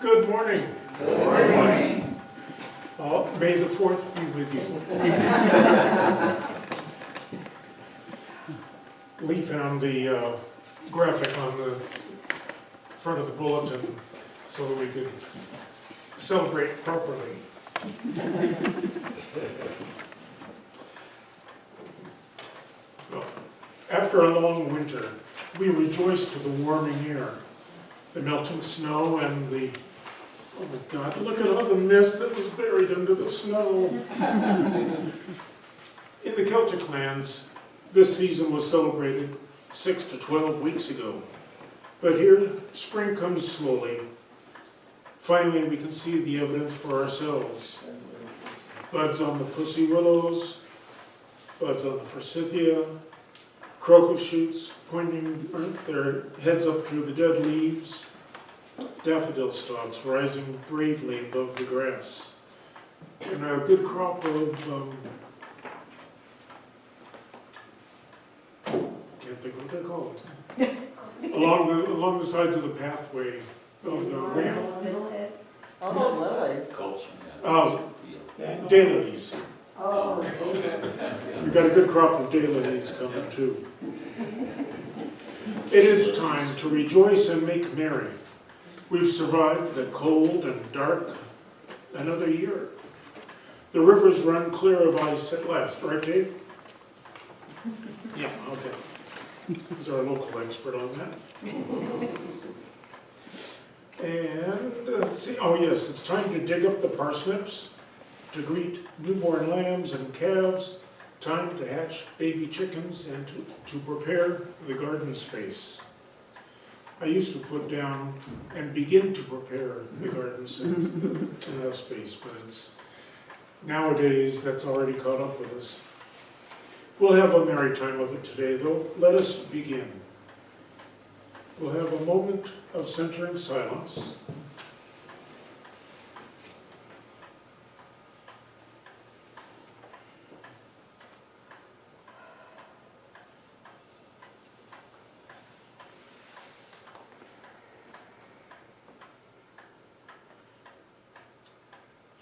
Good morning. Good morning. May the 4th be with you. Leigh found the graphic on the front of the bulletin so that we could celebrate properly. Well, after a long winter, we rejoiced to the warming air, the melting snow, and the, oh my God, look at all the mist that was buried under the snow. In the Celtic lands, this season was celebrated 6 to 12 weeks ago. But here, spring comes slowly. Finally, we can see the evidence for ourselves. Buds on the pussy willows, buds on the forsythia, crocus shoots pointing their heads up through the dead leaves, daffodil stalks rising bravely above the grass, and a good crop of, can't think what they're called, along the sides of the pathway of the ramp. Daylilies. Oh, We've got a good crop of daylilies coming too. It is time to rejoice and make merry. We've survived the cold and dark another year. The rivers run clear of ice at last, right, Dave? Yeah, okay. He's our local expert on that. And let's see, oh yes, it's time to dig up the parsnips, to greet newborn lambs and calves, time to hatch baby chickens, and to prepare the garden space. I used to put down and begin to prepare the garden space, but it's nowadays that's already caught up with us. We'll have a merry time of it today, though. Let us begin. We'll have a moment of centering silence.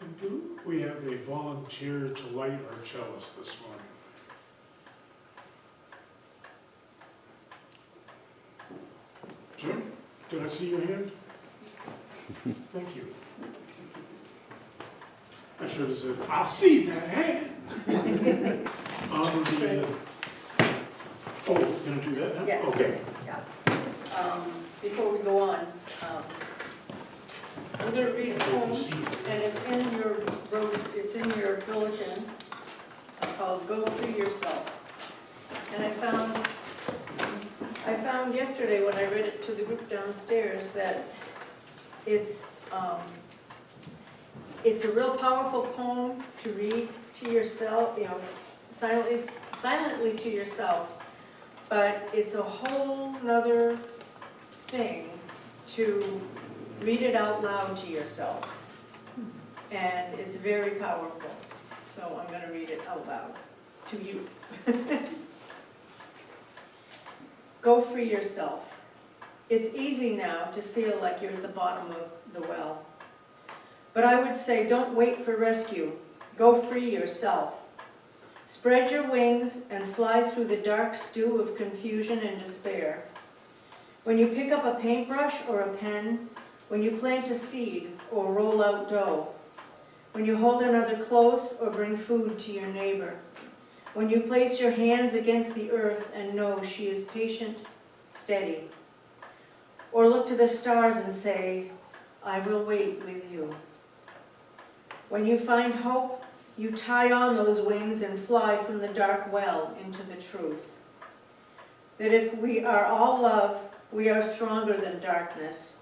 And do we have a volunteer to light our chalice this morning? Jim, did I see your hand? Thank you. I should have said, I see that hand. Oh, you're going to do that now? yes. Okay. Yeah. Before we go on, I'm going to read a poem, and it's in your bulletin, called "Go Free Yourself." And I found yesterday when I read it to the group downstairs that it's a real powerful poem to read to yourself, silently to yourself, but it's a whole nother thing to read it out loud to yourself, and it's very powerful. So I'm going to read it out loud to you. Go free yourself. It's easy now to feel like you're at the bottom of the well. But I would say don't wait for rescue. Go free yourself. Spread your wings and fly through the dark stew of confusion and despair. When you pick up a paintbrush or a pen, when you plant a seed or roll out dough, when you hold another close or bring food to your neighbor, when you place your hands against the earth and know she is patient, steady. Or look to the stars and say, I will wait with you. When you find hope, you tie on those wings and fly from the dark well into the truth. That if we are all love, we are stronger than darkness.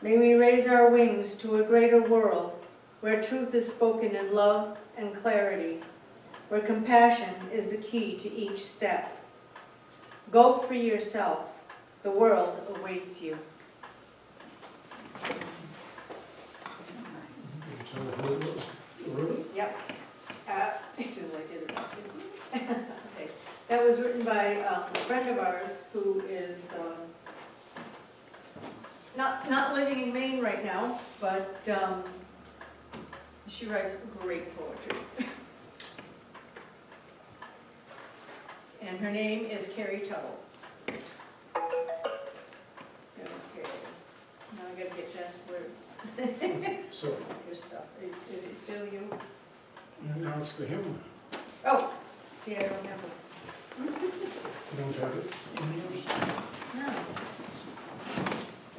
May we raise our wings to a greater world where truth is spoken in love and clarity, where compassion is the key to each step. Go free yourself. The world awaits you. Yep. As soon as I get it off. Okay. That was written by a friend of ours who is not living in Maine right now, but she writes great poetry. And her name is Carrie Tuttle. Okay. Now I gotta get past where. So, Your stuff. Is it still you? and now it's the hymn. Oh, see, I don't have it. You don't have it in yours? No.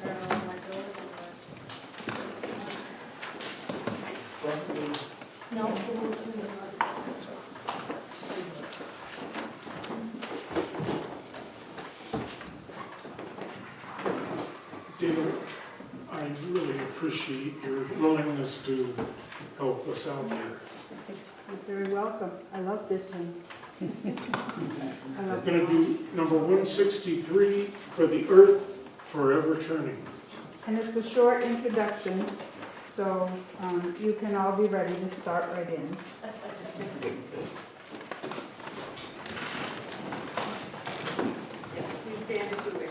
I don't know if my doors Probably. No. Dale, I really appreciate your willingness to help us out here. You're very welcome. I love this one. We're going to do number 163, For the Earth Forever Turning. And it's a short introduction, so you can all be ready to start right in. Yes, please stand if you wish.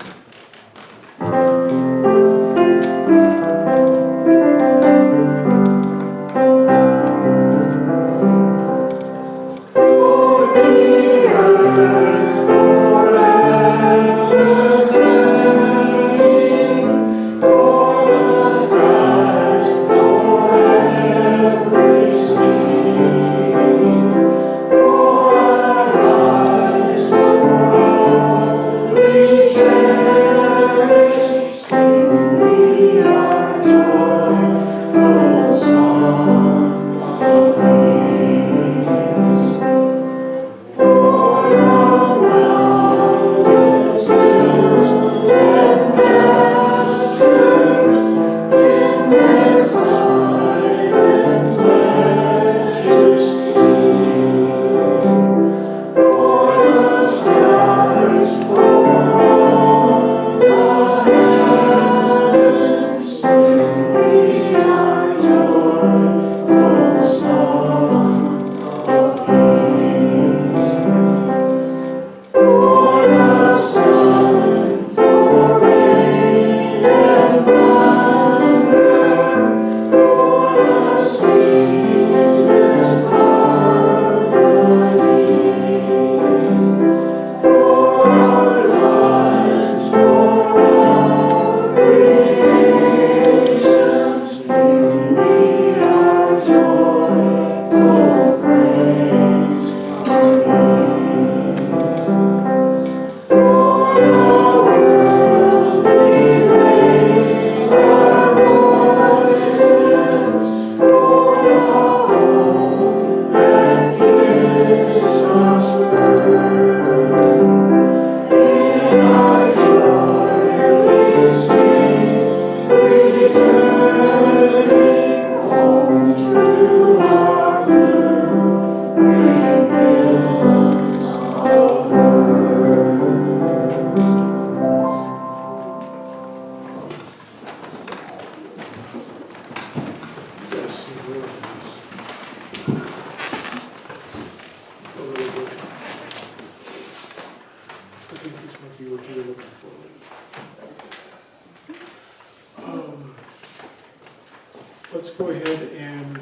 Let's go ahead and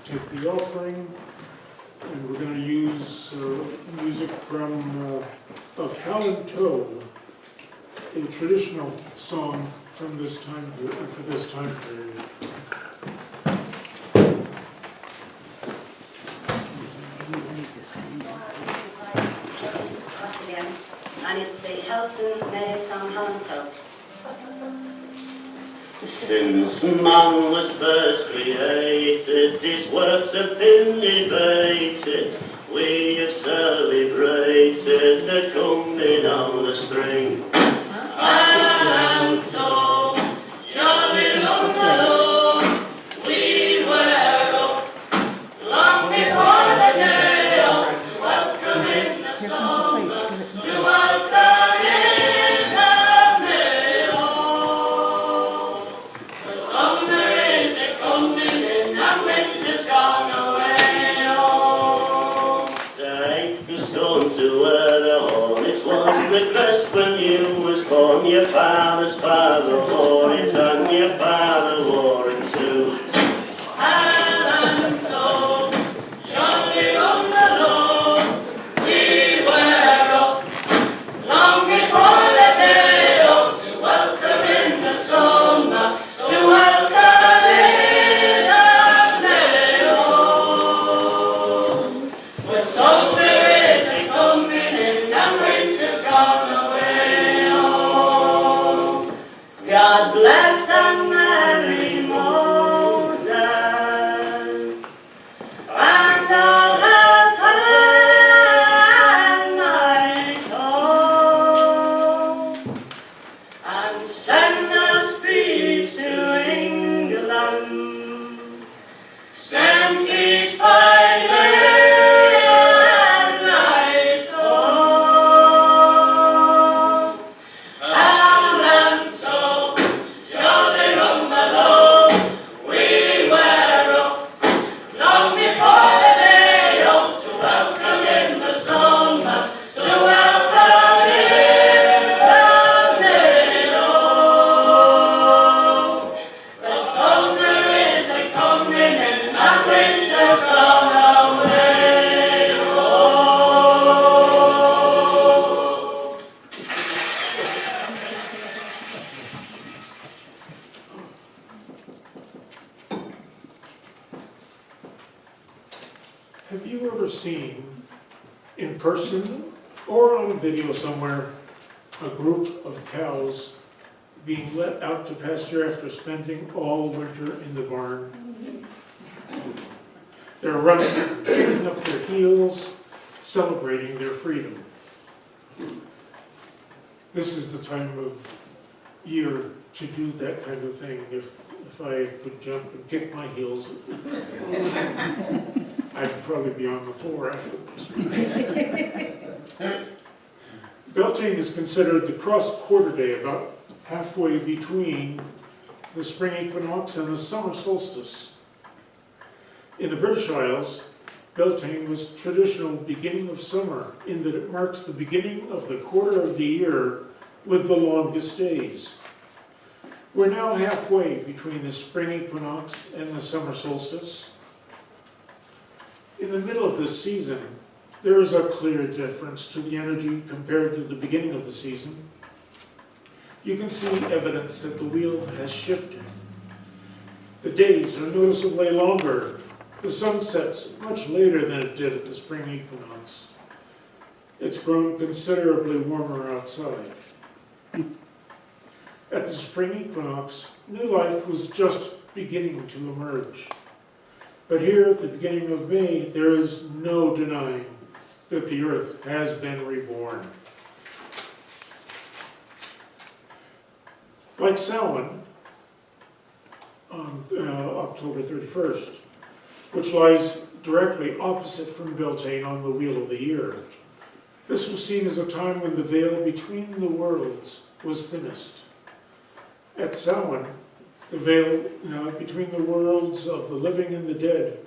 take the offering, and we're going to use music from of Howlin' Toad, a traditional song from this time for this time period. And it's the Helston May song Howlin' Toad. Since man was first created, his works have been debated. We have celebrated the coming of the spring. And so, jolly long ago, we were up long before the day of welcoming the summer to welcome in the meadow. The summer is a-coming in and winter's gone away. Oh, take the stone to where the hornets was the crest when you was born. Your father's father wore it and your father wore it too. And so, jolly on the lawn, we were up long before the day of to welcome in the summer, to welcome in the meadow. The summer is a-coming in and winter's gone away. Oh, God bless and merry Moses, and all the kind night home, and send us peace to England, send peace by day and night home. And so, jolly rumble, we were up long before the day of to welcome in the summer, to welcome in the meadow. The summer is a-coming in and winter's gone away. Oh. Have you ever seen, in person or on video somewhere, a group of cows being let out to pasture after spending all winter in the barn? They're running, kicking up their heels, celebrating their freedom. This is the time of year to do that kind of thing. If I could jump and kick my heels, I'd probably be on the floor afterwards. Beltane is considered the cross-quarter day, about halfway between the spring equinox and the summer solstice. In the British Isles, Beltane was traditional beginning of summer in that it marks the beginning of the quarter of the year with the longest days. We're now halfway between the spring equinox and the summer solstice. In the middle of this season, there is a clear difference to the energy compared to the beginning of the season. You can see evidence that the wheel has shifted. The days are noticeably longer. The sun sets much later than it did at the spring equinox. It's grown considerably warmer outside. At the spring equinox, new life was just beginning to emerge. But here at the beginning of May, there is no denying that the earth has been reborn. Like Samhain, on October 31st, which lies directly opposite from Beltane on the wheel of the year. This was seen as a time when the veil between the worlds was thinnest. At Samhain, the veil between the worlds of the living and the dead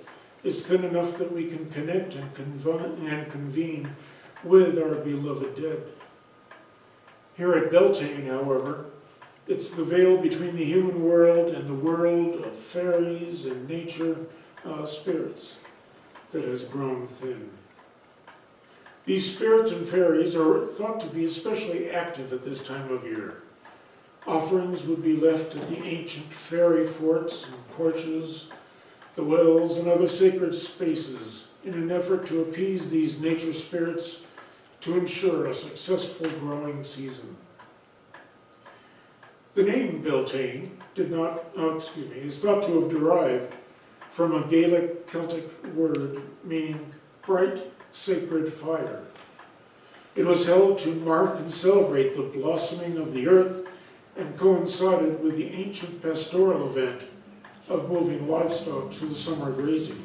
is thin enough that we can connect and convene with our beloved dead. Here at Beltane, however, it's the veil between the human world and the world of fairies and nature spirits that has grown thin. These spirits and fairies are thought to be especially active at this time of year. Offerings would be left at the ancient fairy forts and porches, the wells, and other sacred spaces in an effort to appease these nature spirits to ensure a successful growing season. The name Beltane is thought to have derived from a Gaelic Celtic word meaning bright, sacred fire. It was held to mark and celebrate the blossoming of the earth and coincided with the ancient pastoral event of moving livestock to the summer grazing.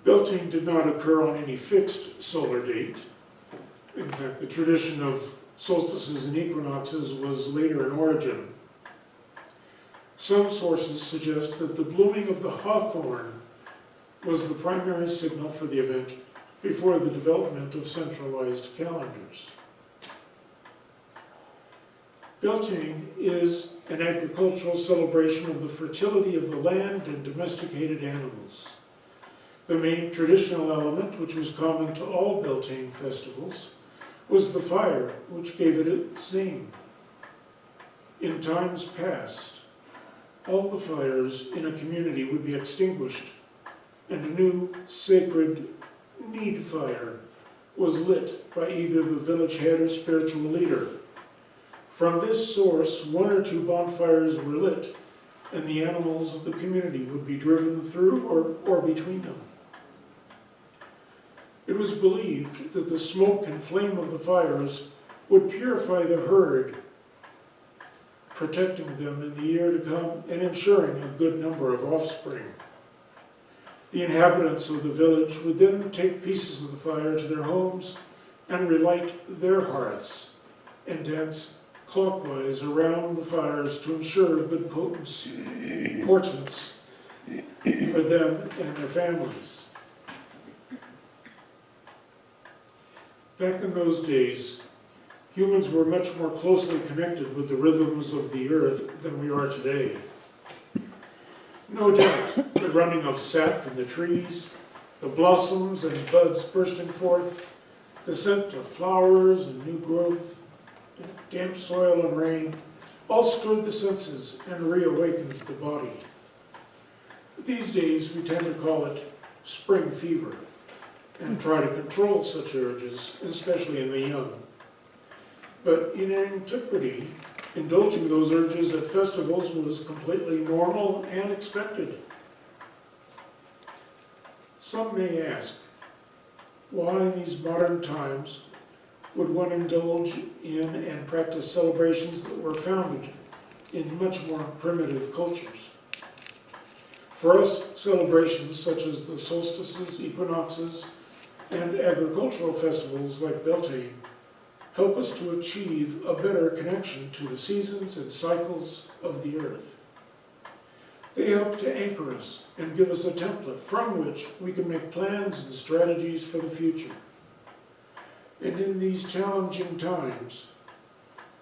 Beltane did not occur on any fixed solar date. In fact, the tradition of solstices and equinoxes was later in origin. Some sources suggest that the blooming of the hawthorn was the primary signal for the event before the development of centralized calendars. Beltane is an agricultural celebration of the fertility of the land and domesticated animals. The main traditional element, which was common to all Beltane festivals, was the fire, which gave it its name. In times past, all the fires in a community would be extinguished, and a new sacred need fire was lit by either the village head or spiritual leader. From this source, one or two bonfires were lit, and the animals of the community would be driven through or between them. It was believed that the smoke and flame of the fires would purify the herd, protecting them in the year to come and ensuring a good number of offspring. The inhabitants of the village would then take pieces of the fire to their homes and relight their hearths and dance clockwise around the fires to ensure good portents for them and their families. Back in those days, humans were much more closely connected with the rhythms of the earth than we are today. No doubt, the running of sap in the trees, the blossoms and buds bursting forth, the scent of flowers and new growth, damp soil and rain, all stirred the senses and reawakened the body. These days, we tend to call it spring fever and try to control such urges, especially in the young. But in antiquity, indulging those urges at festivals was completely normal and expected. Some may ask, why in these modern times would one indulge in and practice celebrations that were founded in much more primitive cultures? For us, celebrations such as the solstices, equinoxes, and agricultural festivals like Beltane help us to achieve a better connection to the seasons and cycles of the earth. They help to anchor us and give us a template from which we can make plans and strategies for the future. And in these challenging times,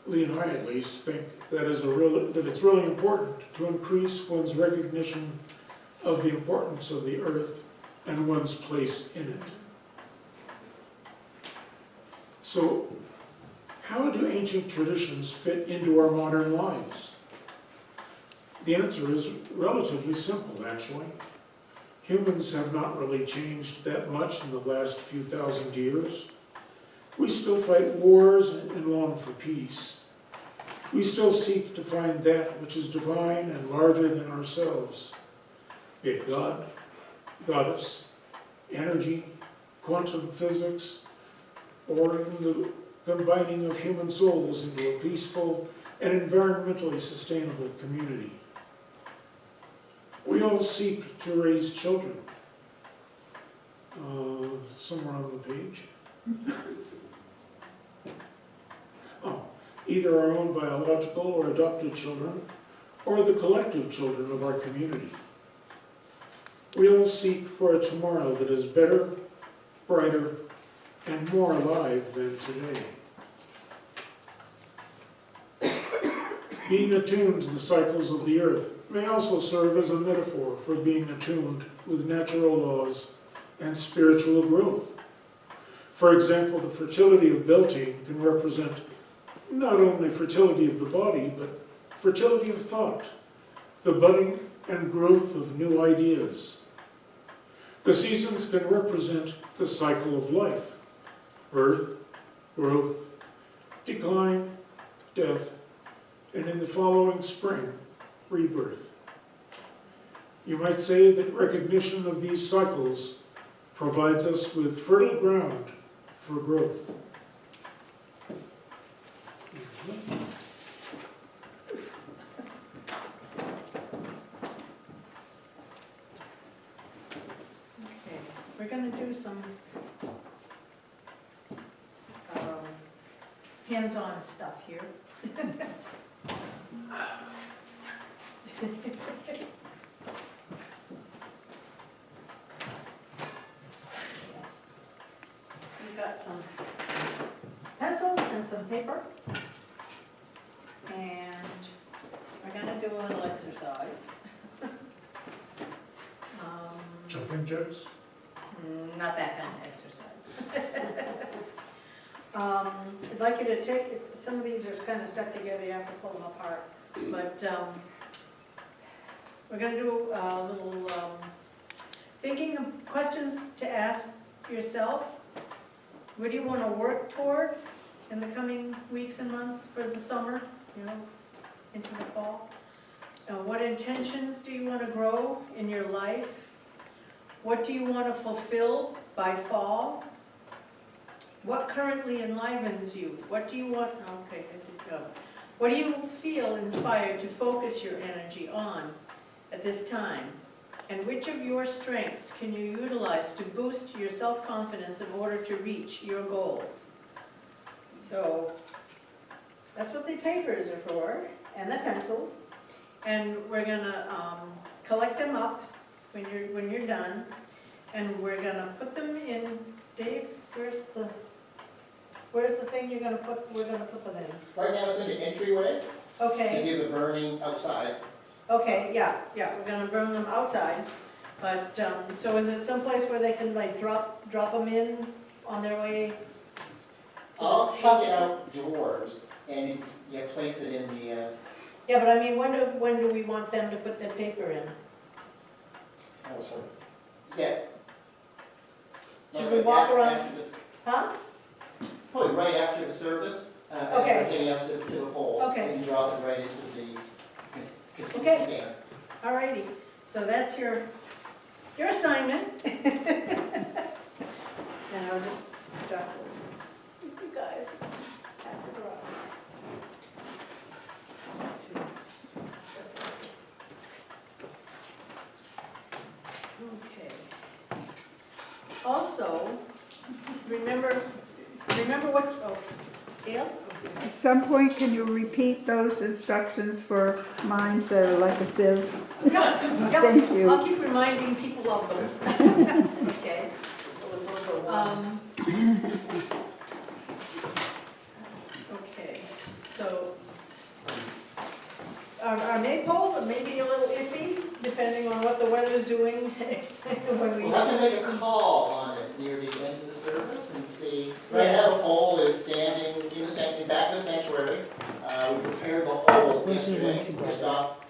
Leigh and I at least think that it's really important to increase one's recognition of the importance of the earth and one's place in it. So, how do ancient traditions fit into our modern lives? The answer is relatively simple, actually. Humans have not really changed that much in the last few thousand years. We still fight wars and long for peace. We still seek to find that which is divine and larger than ourselves, be it God, Goddess, energy, quantum physics, or even the combining of human souls into a peaceful and environmentally sustainable community. We all seek to raise children. Somewhere on the page. Either our own biological or adopted children, or the collective children of our community. We all seek for a tomorrow that is better, brighter, and more alive than today. Being attuned to the cycles of the earth may also serve as a metaphor for being attuned with natural laws and spiritual growth. For example, the fertility of Beltane can represent not only fertility of the body, but fertility of thought, the budding and growth of new ideas. The seasons can represent the cycle of life, birth, growth, decline, death, and in the following spring, rebirth. You might say that recognition of these cycles provides us with fertile ground for growth. Okay, we're gonna do some hands-on stuff here. We've got some pencils and some paper. And we're gonna do a little exercise. Jumping jacks? Not that kind of exercise. I'd like you to take, some of these are kind of stuck together, you have to pull them apart. But we're going to do a little thinking of questions to ask yourself. What do you want to work toward in the coming weeks and months for the summer, you know, into the fall? What intentions do you want to grow in your life? What do you want to fulfill by fall? What currently enlivens you? What do you want, okay, good job. What do you feel inspired to focus your energy on at this time? And which of your strengths can you utilize to boost your self-confidence in order to reach your goals? So that's what the papers are for, and the pencils. And we're gonna collect them up when you're done, and we're gonna put them in. Dave, where's the thing we're gonna put them in? Right now it's in the entryway, Okay. and do the burning outside. Okay, yeah, we're gonna burn them outside, but, so is it someplace where they can like drop them in on their way? I'll take it outdoors and you place it in the, Yeah, but I mean, when do we want them to put their paper in? yeah. Should we walk around? After the- Huh? Probably right after the service, as Okay. we're getting up to the hole. Okay. And drop it right into the Okay. container. Alrighty, so that's your assignment. And I'll just start this with you guys, pass it around. Okay. Also, remember what, oh, Dale? At some point, can you repeat those instructions for mines that are like a sieve? Yep, Thank you. I'll keep reminding people of them. Okay. Okay, so, our maypole may be a little iffy, depending on what the weather's doing when we. We'll have to make a call on it near the end of the service and see. Right now, the pole is standing in the back of the sanctuary. We prepared the hole yesterday, Christoph,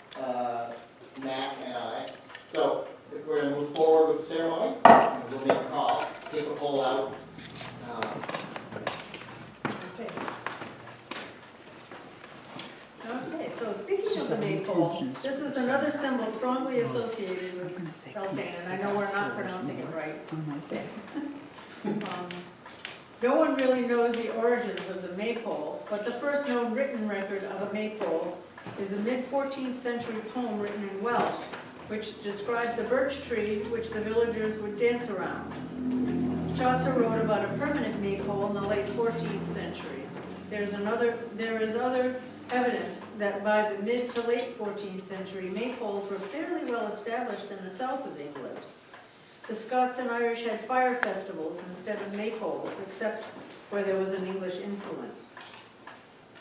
Matt, and I. So we're going to move forward with the ceremony. And we'll make a call, take a pole out. Okay. Okay, so speaking of the maypole, this is another symbol strongly associated with Beltane, and I know we're not pronouncing it right. No one really knows the origins of the maypole, but the first known written record of a maypole is a mid-14th century poem written in Welsh, which describes a birch tree which the villagers would dance around. Chaucer wrote about a permanent maypole in the late 14th century. There is other evidence that by the mid to late 14th century, maypoles were fairly well established in the south of England. The Scots and Irish had fire festivals instead of maypoles, except where there was an English influence.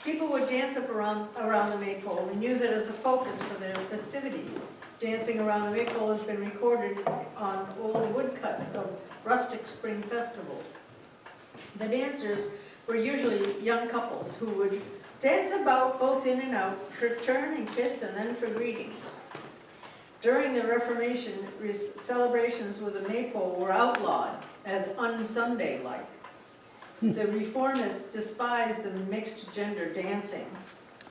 People would dance up around the maypole and use it as a focus for their festivities. Dancing around the maypole has been recorded on old woodcuts of rustic spring festivals. The dancers were usually young couples who would dance about both in and out, for turn and kiss, and then for greeting. During the Reformation, celebrations with a maypole were outlawed as un-Sunday-like. The reformists despised the mixed gender dancing,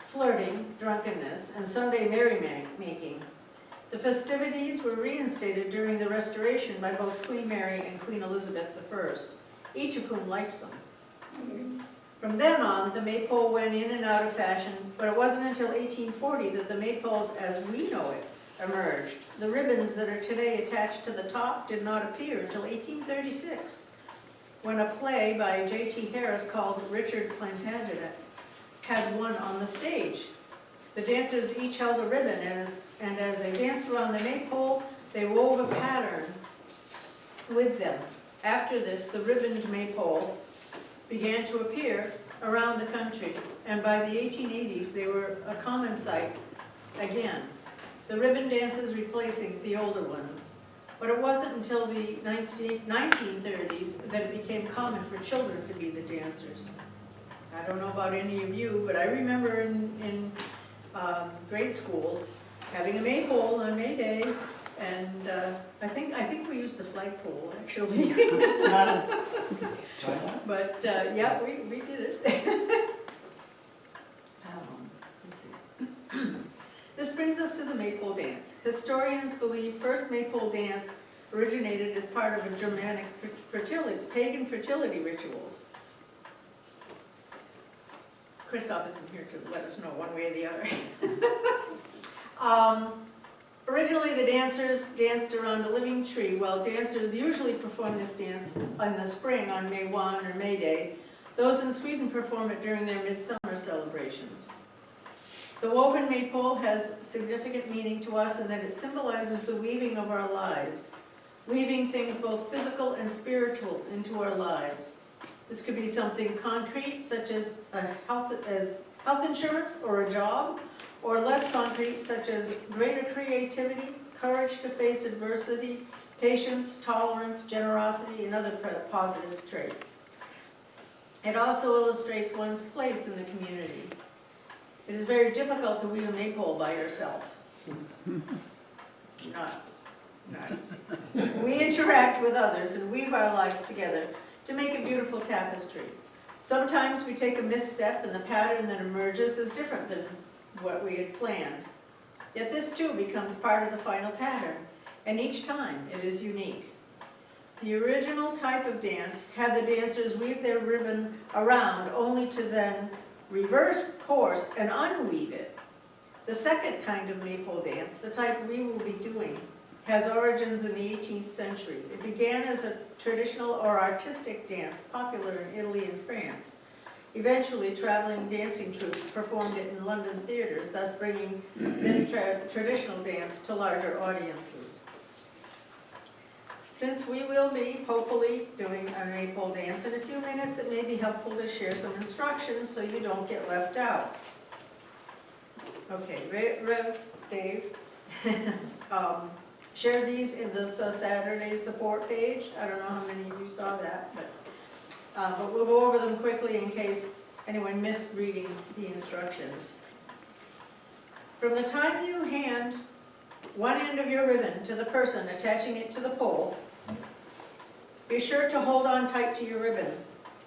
flirting, drunkenness, and Sunday merrymaking. The festivities were reinstated during the Restoration by both Queen Mary and Queen Elizabeth I, each of whom liked them. From then on, the maypole went in and out of fashion, but it wasn't until 1840 that the maypoles as we know it emerged. The ribbons that are today attached to the top did not appear until 1836, when a play by J.T. Harris called Richard Plantagenet had one on the stage. The dancers each held a ribbon, and as they danced around the maypole, they wove a pattern with them. After this, the ribboned maypole began to appear around the country, and by the 1880s, they were a common sight again. The ribbon dances replacing the older ones. But it wasn't until the 1930s that it became common for children to be the dancers. I don't know about any of you, but I remember in grade school having a maypole on May Day, and I think we used the flagpole actually. But yeah, we did it. Let's see. This brings us to the maypole dance. Historians believe first maypole dance originated as part of a Germanic pagan fertility rituals. Christoph isn't here to let us know one way or the other. Originally, the dancers danced around a living tree, while dancers usually perform this dance in the spring on May 1 or May Day. Those in Sweden perform it during their midsummer celebrations. The woven maypole has significant meaning to us in that it symbolizes the weaving of our lives, weaving things both physical and spiritual into our lives. This could be something concrete, such as health insurance or a job, or less concrete, such as greater creativity, courage to face adversity, patience, tolerance, generosity, and other positive traits. It also illustrates one's place in the community. It is very difficult to weave a maypole by yourself. Not easy. We interact with others and weave our lives together to make a beautiful tapestry. Sometimes we take a misstep and the pattern that emerges is different than what we had planned. Yet this too becomes part of the final pattern, and each time it is unique. The original type of dance had the dancers weave their ribbon around only to then reverse course and unweave it. The second kind of maypole dance, the type we will be doing, has origins in the 18th century. It began as a traditional or artistic dance popular in Italy and France. Eventually, traveling dancing troupes performed it in London theaters, thus bringing this traditional dance to larger audiences. Since we will be, hopefully, doing a maypole dance in a few minutes, it may be helpful to share some instructions so you don't get left out. Okay, Dave, share these in this Saturday support page. I don't know how many of you saw that, but we'll go over them quickly in case anyone missed reading the instructions. From the time you hand one end of your ribbon to the person attaching it to the pole, be sure to hold on tight to your ribbon.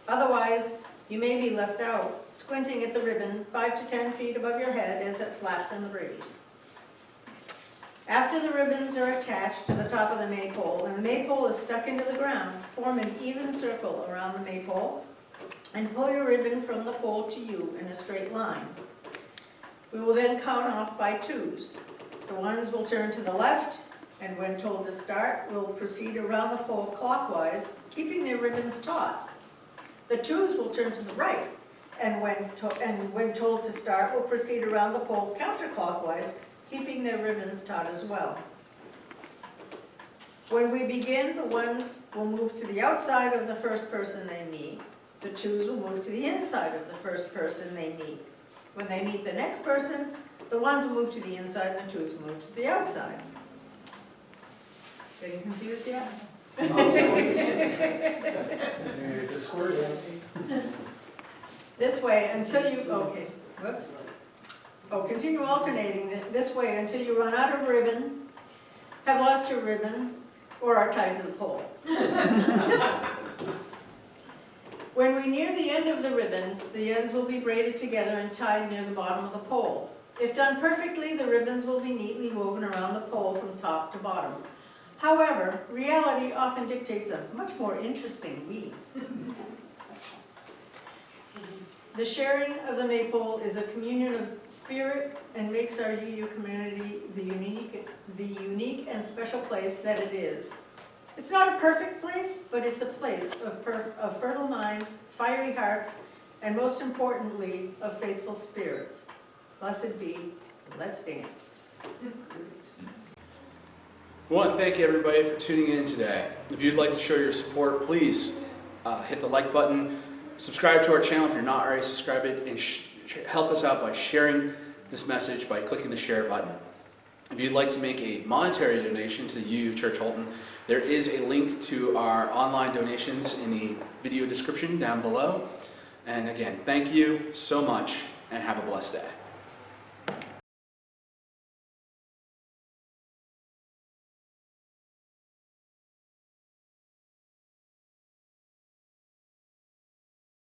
Otherwise, you may be left out, squinting at the ribbon 5 to 10 feet above your head as it flaps in the breeze. After the ribbons are attached to the top of the maypole and the maypole is stuck into the ground, form an even circle around the maypole and pull your ribbon from the pole to you in a straight line. We will then count off by twos. The ones will turn to the left, and when told to start, will proceed around the pole clockwise, keeping their ribbons taut. The twos will turn to the right, and when told to start, will proceed around the pole counterclockwise, keeping their ribbons taut as well. When we begin, the ones will move to the outside of the first person they meet. The twos will move to the inside of the first person they meet. When they meet the next person, the ones will move to the inside and the twos will move to the outside. Getting confused yet? It's a square dance. This way until you, okay, whoops. Oh, continue alternating this way until you run out of ribbon, have lost your ribbon, or are tied to the pole. When we near the end of the ribbons, the ends will be braided together and tied near the bottom of the pole. If done perfectly, the ribbons will be neatly woven around the pole from top to bottom. However, reality often dictates a much more interesting weave. The sharing of the maypole is a communion of spirit and makes our UU community the unique and special place that it is. It's not a perfect place, but it's a place of fertile minds, fiery hearts, and most importantly, of faithful spirits. Blessed be, let's dance. We want to thank everybody for tuning in today. If you'd like to show your support, please hit the like button, subscribe to our channel if you're not already subscribed, and help us out by sharing this message by clicking the share button. If you'd like to make a monetary donation to the UU Church Holton, there is a link to our online donations in the video description down below. And again, thank you so much and have a blessed day.